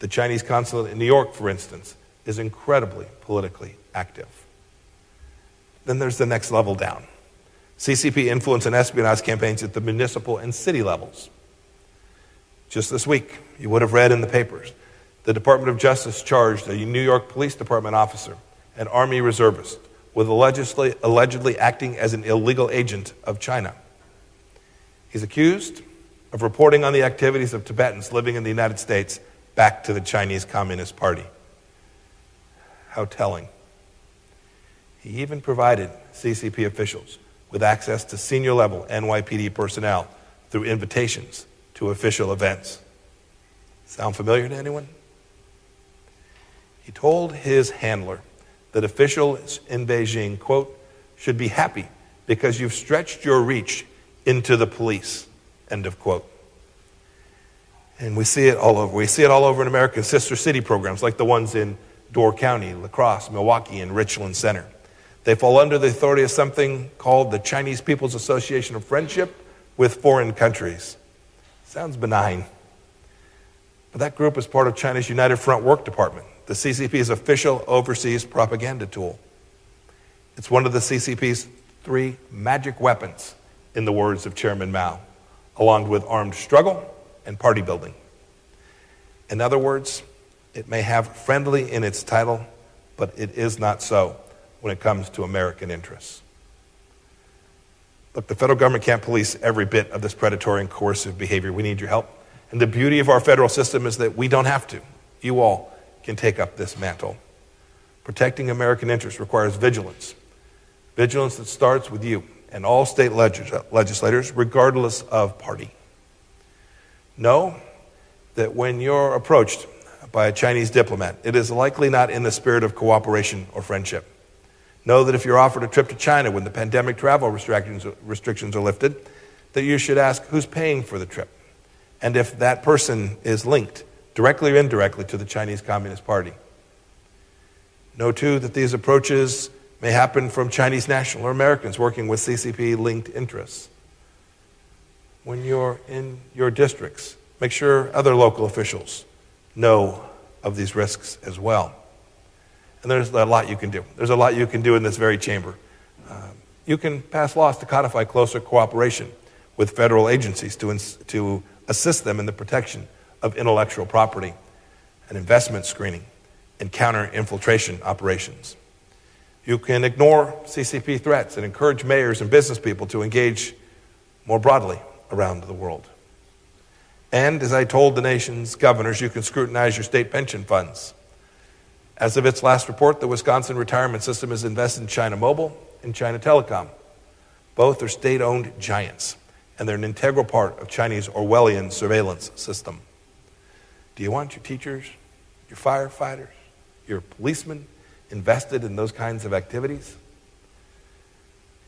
The Chinese consulate in New York, for instance, is incredibly politically active. Then there's the next level down. CCP influence and espionage campaigns at the municipal and city levels. Just this week, you would have read in the papers, the Department of Justice charged a New York Police Department officer, an Army reservist, with allegedly acting as an illegal agent of China. He's accused of reporting on the activities of Tibetans living in the United States back to the Chinese Communist Party. How telling. He even provided CCP officials with access to senior-level NYPD personnel through invitations to official events. Sound familiar to anyone? He told his handler that officials in Beijing, quote, should be happy because you've stretched your reach into the police, end of quote. And we see it all over. We see it all over in American sister city programs like the ones in Door County, La Crosse, Milwaukee, and Richland Center. They fall under the authority of something called the Chinese People's Association of Friendship with Foreign Countries. Sounds benign. But that group is part of China's United Front Work Department, the CCP's official overseas propaganda tool. It's one of the CCP's 3 magic weapons, in the words of Chairman Mao, along with armed struggle and party building. In other words, it may have friendly in its title, but it is not so when it comes to American interests. Look, the federal government can't police every bit of this predatory and coercive behavior. We need your help. And the beauty of our federal system is that we don't have to. You all can take up this mantle. Protecting American interests requires vigilance. Vigilance that starts with you and all state legislators, regardless of party. Know that when you're approached by a Chinese diplomat, it is likely not in the spirit of cooperation or friendship. Know that if you're offered a trip to China when the pandemic travel restrictions are lifted, that you should ask who's paying for the trip, and if that person is linked, directly or indirectly, to the Chinese Communist Party. Know, too, that these approaches may happen from Chinese national or Americans working with CCP-linked interests. When you're in your districts, make sure other local officials know of these risks as well. And there's a lot you can do. There's a lot you can do in this very chamber. You can pass laws to codify closer cooperation with federal agencies to assist them in the protection of intellectual property and investment screening and counter-infiltration operations. You can ignore CCP threats and encourage mayors and business people to engage more broadly around the world. And as I told the nation's governors, you can scrutinize your state pension funds. As of its last report, the Wisconsin retirement system is invested in China Mobile and China Telecom. Both are state-owned giants, and they're an integral part of Chinese Orwellian surveillance system. Do you want your teachers, your firefighters, your policemen invested in those kinds of activities?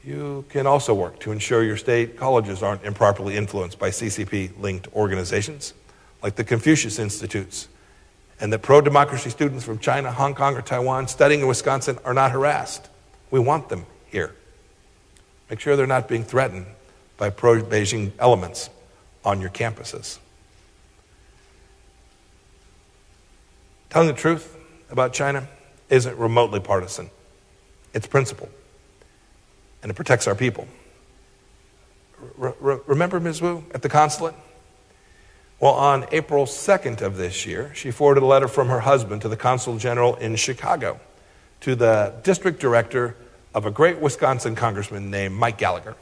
You can also work to ensure your state colleges aren't improperly influenced by CCP-linked organizations like the Confucius Institutes, and that pro-democracy students from China, Hong Kong, or Taiwan studying in Wisconsin are not harassed. We want them here. Make sure they're not being threatened by pro-Beijing elements on your campuses. Telling the truth about China isn't remotely partisan. It's principled, and it protects our people. Remember Ms. Wu at the consulate? Well, on April 2nd of this year, she forwarded a letter from her husband to the Consul General in Chicago, to the district director of a great Wisconsin congressman named Mike Gallagher.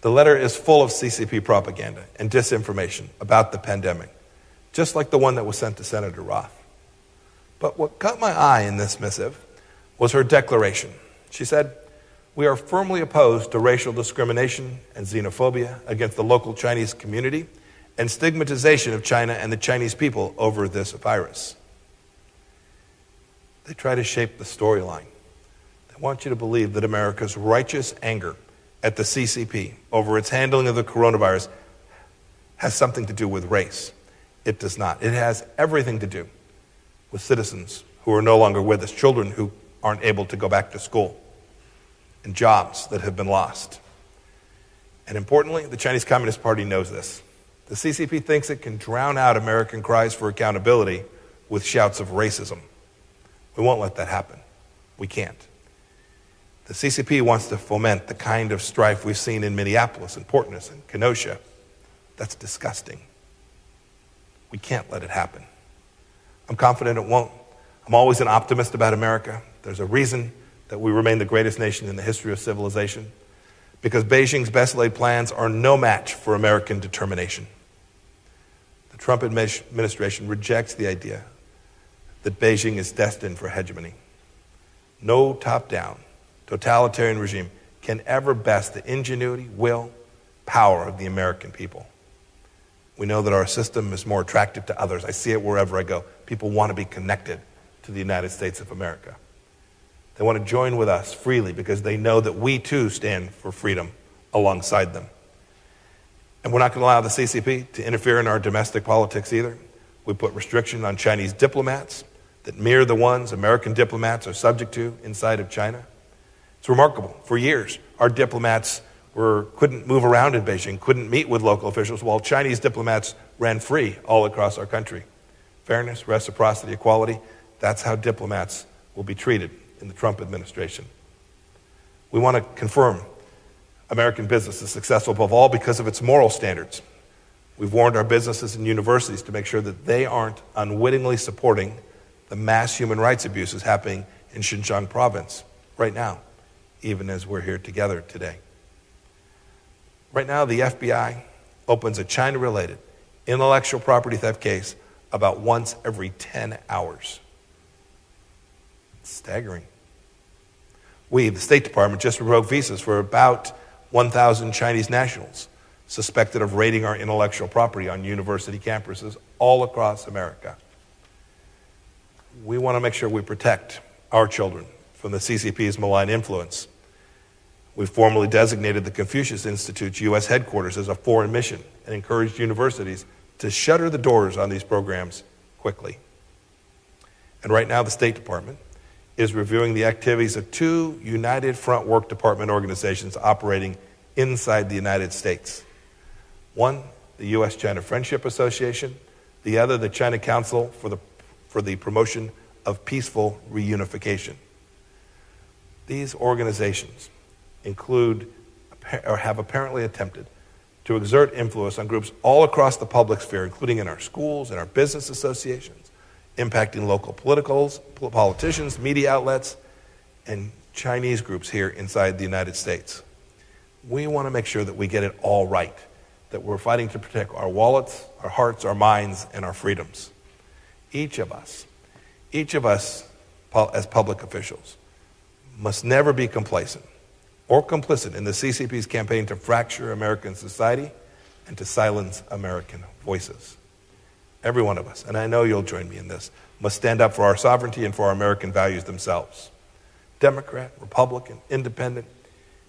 The letter is full of CCP propaganda and disinformation about the pandemic, just like the one that was sent to Senator Roth. But what caught my eye in this missive was her declaration. She said, "We are firmly opposed to racial discrimination and xenophobia against the local Chinese community and stigmatization of China and the Chinese people over this virus." They try to shape the storyline. They want you to believe that America's righteous anger at the CCP over its handling of the coronavirus has something to do with race. It does not. It has everything to do with citizens who are no longer with us, children who aren't able to go back to school, and jobs that have been lost. And importantly, the Chinese Communist Party knows this. The CCP thinks it can drown out American cries for accountability with shouts of racism. We won't let that happen. We can't. The CCP wants to foment the kind of strife we've seen in Minneapolis and Portland and Kenosha. That's disgusting. We can't let it happen. I'm confident it won't. I'm always an optimist about America. There's a reason that we remain the greatest nation in the history of civilization, because Beijing's best laid plans are no match for American determination. The Trump administration rejects the idea that Beijing is destined for hegemony. No top-down, totalitarian regime can ever best the ingenuity, will, power of the American people. We know that our system is more attractive to others. I see it wherever I go. People want to be connected to the United States of America. They want to join with us freely because they know that we too stand for freedom alongside them. And we're not going to allow the CCP to interfere in our domestic politics either. We put restriction on Chinese diplomats that mirror the ones American diplomats are subject to inside of China. It's remarkable. For years, our diplomats couldn't move around in Beijing, couldn't meet with local officials, while Chinese diplomats ran free all across our country. Fairness, reciprocity, equality, that's how diplomats will be treated in the Trump administration. We want to confirm American business is successful above all because of its moral standards. We've warned our businesses and universities to make sure that they aren't unwittingly supporting the mass human rights abuses happening in Xinjiang province right now, even as we're here together today. Right now, the FBI opens a China-related intellectual property theft case about once every 10 hours. It's staggering. We, the State Department, just revoked visas for about 1,000 Chinese nationals suspected of raiding our intellectual property on university campuses all across America. We want to make sure we protect our children from the CCP's malign influence. We formally designated the Confucius Institute's U.S. headquarters as a foreign mission and encouraged universities to shutter the doors on these programs quickly. And right now, the State Department is reviewing the activities of two United Front Work Department organizations operating inside the United States. One, the U.S.-China Friendship Association, the other, the China Council for the Promotion of Peaceful Reunification. These organizations include or have apparently attempted to exert influence on groups all across the public sphere, including in our schools and our business associations, impacting local politicians, media outlets, and Chinese groups here inside the United States. We want to make sure that we get it all right, that we're fighting to protect our wallets, our hearts, our minds, and our freedoms. Each of us as public officials must never be complacent or complicit in the CCP's campaign to fracture American society and to silence American voices. Every one of us, and I know you'll join me in this, must stand up for our sovereignty and for our American values themselves. Democrat, Republican, Independent,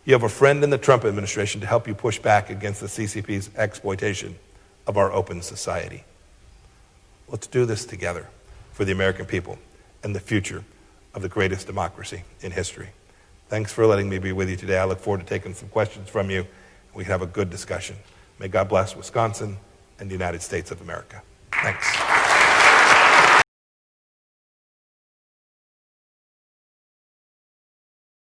you have a friend in the Trump administration to help you push back against the CCP's exploitation of our open society. Let's do this together for the American people and the future of the greatest democracy in history. Thanks for letting me be with you today. I look forward to taking some questions from you. We can have a good discussion. May God bless Wisconsin and the United States of America. Thanks.